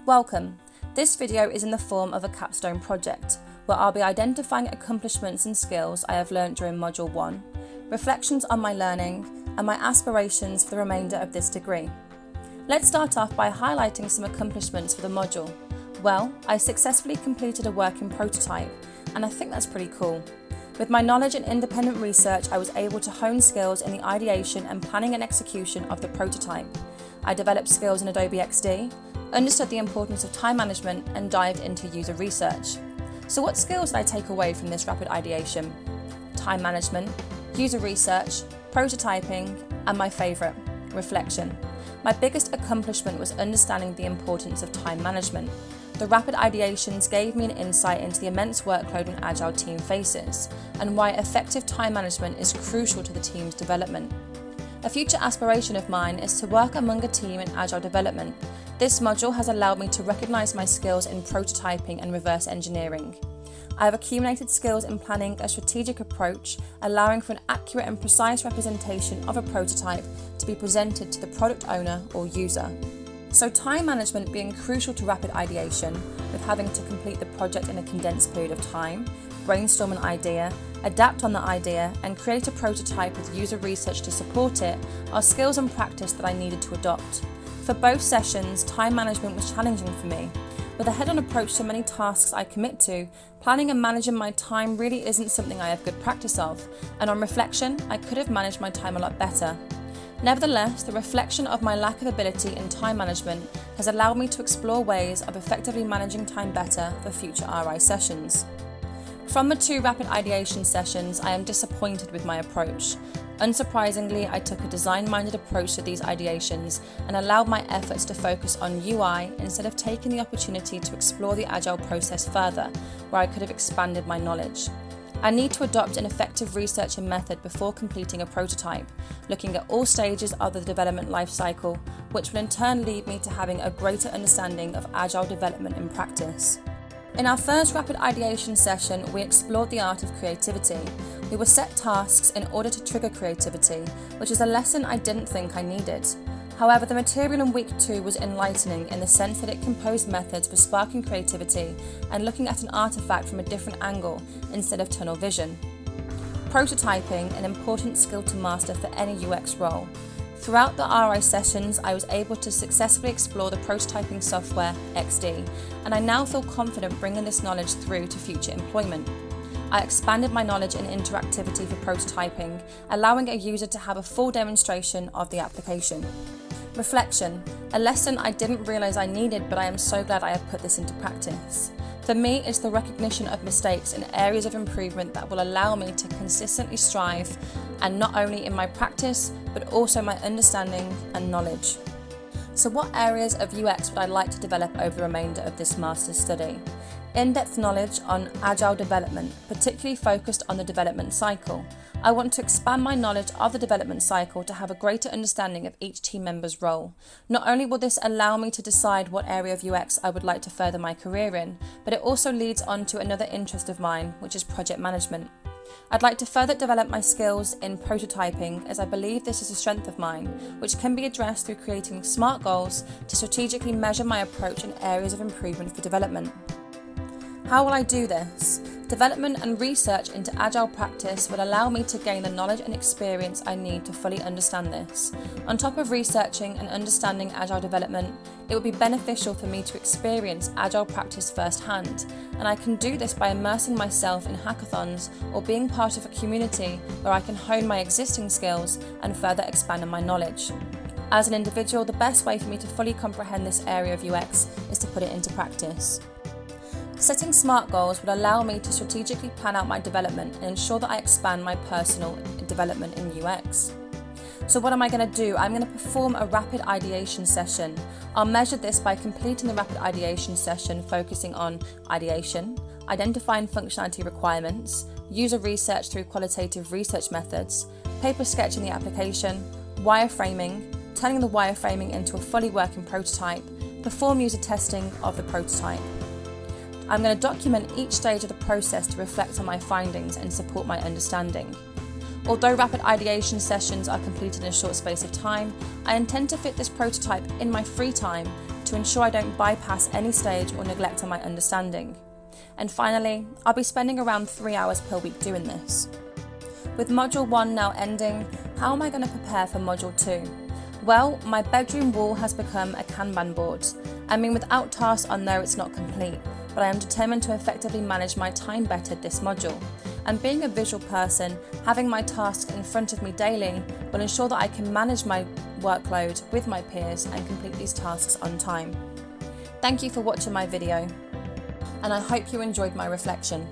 Welcome. This video is in the form of a capstone project, where I'll be identifying accomplishments and skills I have learnt during Module 1, reflections on my learning, and my aspirations for the remainder of this degree. Let's start off by highlighting some accomplishments for the module. Well, I successfully completed a working prototype, and I think that's pretty cool. With my knowledge and independent research, I was able to hone skills in the ideation and planning and execution of the prototype. I developed skills in Adobe XD, understood the importance of time management, and dived into user research. So what skills did I take away from this rapid ideation? Time management, user research, prototyping, and my favourite, reflection. My biggest accomplishment was understanding the importance of time management. The rapid ideations gave me an insight into the immense workload an Agile team faces, and why effective time management is crucial to the team's development. A future aspiration of mine is to work among a team in Agile development. This module has allowed me to recognise my skills in prototyping and reverse engineering. I have accumulated skills in planning a strategic approach, allowing for an accurate and precise representation of a prototype to be presented to the product owner or user. So time management being crucial to rapid ideation, with having to complete the project in a condensed period of time, brainstorm an idea, adapt on the idea, and create a prototype with user research to support it, are skills and practice that I needed to adopt. For both sessions, time management was challenging for me. With a head-on approach to many tasks I commit to, planning and managing my time really isn't something I have good practice of, and on reflection, I could have managed my time a lot better. Nevertheless, the reflection of my lack of ability in time management has allowed me to explore ways of effectively managing time better for future RI sessions. From the 2 rapid ideation sessions, I am disappointed with my approach. Unsurprisingly, I took a design-minded approach to these ideations and allowed my efforts to focus on UI instead of taking the opportunity to explore the Agile process further, where I could have expanded my knowledge. I need to adopt an effective researching method before completing a prototype, looking at all stages of the development lifecycle, which will in turn lead me to having a greater understanding of Agile development in practice. In our first rapid ideation session, we explored the art of creativity. We were set tasks in order to trigger creativity, which is a lesson I didn't think I needed. However, the material in week 2 was enlightening in the sense that it composed methods for sparking creativity and looking at an artifact from a different angle instead of tunnel vision. Prototyping, an important skill to master for any UX role. Throughout the RI sessions, I was able to successfully explore the prototyping software, XD, and I now feel confident bringing this knowledge through to future employment. I expanded my knowledge in interactivity for prototyping, allowing a user to have a full demonstration of the application. Reflection, a lesson I didn't realise I needed, but I am so glad I have put this into practice. For me, it's the recognition of mistakes and areas of improvement that will allow me to consistently strive, and not only in my practice, but also my understanding and knowledge. So what areas of UX would I like to develop over the remainder of this master's study? In-depth knowledge on Agile development, particularly focused on the development cycle. I want to expand my knowledge of the development cycle to have a greater understanding of each team member's role. Not only will this allow me to decide what area of UX I would like to further my career in, but it also leads on to another interest of mine, which is project management. I'd like to further develop my skills in prototyping, as I believe this is a strength of mine, which can be addressed through creating SMART goals to strategically measure my approach and areas of improvement for development. How will I do this? Development and research into Agile practice will allow me to gain the knowledge and experience I need to fully understand this. On top of researching and understanding Agile development, it will be beneficial for me to experience Agile practice firsthand, and I can do this by immersing myself in hackathons or being part of a community where I can hone my existing skills and further expand on my knowledge. As an individual, the best way for me to fully comprehend this area of UX is to put it into practice. Setting SMART goals will allow me to strategically plan out my development and ensure that I expand my personal development in UX. So what am I going to do? I'm going to perform a rapid ideation session. I'll measure this by completing the rapid ideation session, focusing on ideation, identifying functionality requirements, user research through qualitative research methods, paper sketching the application, wireframing, turning the wireframing into a fully working prototype, perform user testing of the prototype. I'm going to document each stage of the process to reflect on my findings and support my understanding. Although rapid ideation sessions are completed in a short space of time, I intend to fit this prototype in my free time to ensure I don't bypass any stage or neglect on my understanding. And finally, I'll be spending around 3 hours per week doing this. With Module 1 now ending, how am I going to prepare for Module 2? Well, my bedroom wall has become a Kanban board. I mean, without tasks on there, it's not complete, but I am determined to effectively manage my time better this module. And being a visual person, having my tasks in front of me daily will ensure that I can manage my workload with my peers and complete these tasks on time. Thank you for watching my video, and I hope you enjoyed my reflection.